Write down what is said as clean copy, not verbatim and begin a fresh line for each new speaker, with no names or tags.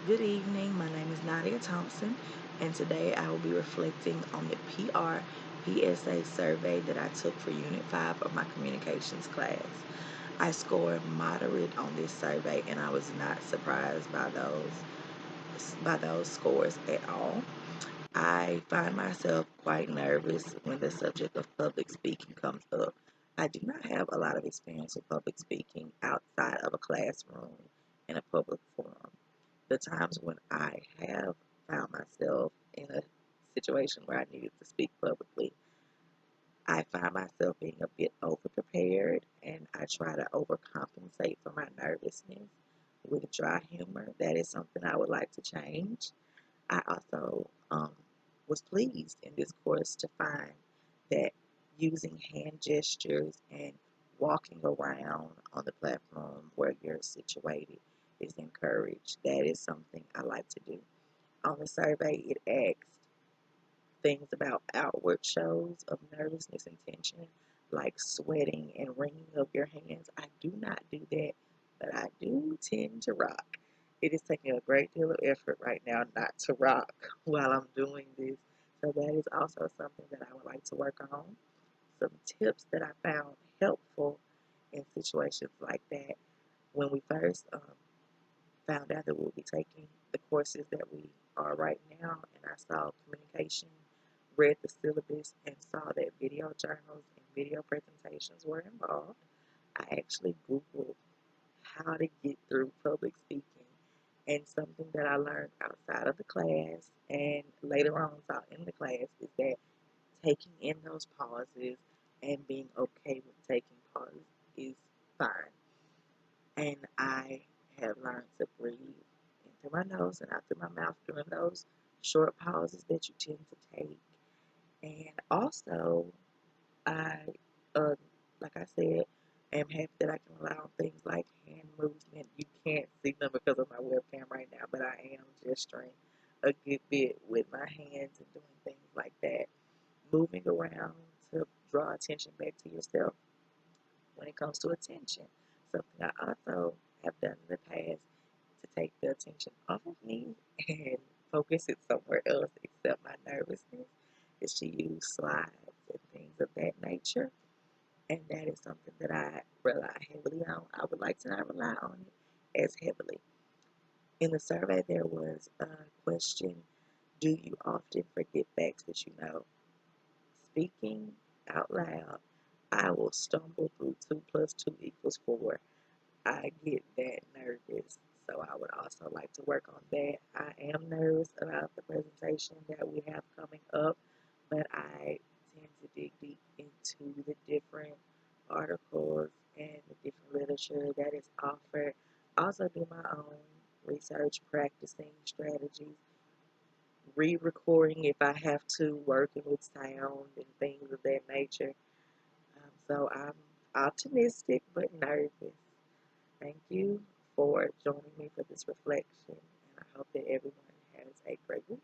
Good evening. My name is Nadia Thompson, and today I will be reflecting on the PSA survey that I took for Unit 5 of my communications class. I scored moderate on this survey, and I was not surprised by those scores at all. I find myself quite nervous when the subject of public speaking comes up. I do not have a lot of experience with public speaking outside of a classroom in a public forum. The times when I have found myself in a situation where I needed to speak publicly, I find myself being a bit overprepared and I try to overcompensate for my nervousness with dry humor. That is something I would like to change. I also was pleased in this course to find that using hand gestures and walking around on the platform where you're situated is encouraged. That is something I like to do. On the survey, it asked things about outward shows of nervousness and tension, like sweating and wringing of your hands. I do not do that, but I do tend to rock. It is taking a great deal of effort right now not to rock while I'm doing this. So that is also something that I would like to work on. Some tips that I found helpful in situations like that. When we first found out that we'll be taking the courses that we are right now, and I saw communication, read the syllabus, and saw that video journals and video presentations were involved. I actually Googled how to get through public speaking, and something that I learned outside of the class and later on saw in the class is that taking in those pauses and being okay with taking pauses is fine. And I have learned to breathe in through my nose and out through my mouth during those short pauses that you tend to take. And also, I, uh, like I said, am happy that I can rely on things like hand movement. You can't see them because of my webcam right now, but I am gesturing a good bit with my hands and doing things like that. Moving around to draw attention back to yourself when it comes to attention. Something I also have done in the past to take the attention off of me and focus it somewhere else except my nervousness is to use slides and things of that nature. And that is something that I rely heavily on. I would like to not rely on it as heavily. In the survey, there was a question: do you often forget facts that you know? Speaking out loud, I will stumble through 2 plus 2 equals 4. I get that nervous, so I would also like to work on that. I am nervous about the presentation that we have coming up, but I tend to dig deep into the different articles and the different literature that is offered. I also do my own research, practicing strategies, re-recording if I have to, working with sound and things of that nature. So I'm optimistic but nervous. Thank you for joining me for this reflection, and I hope that everyone has a great week.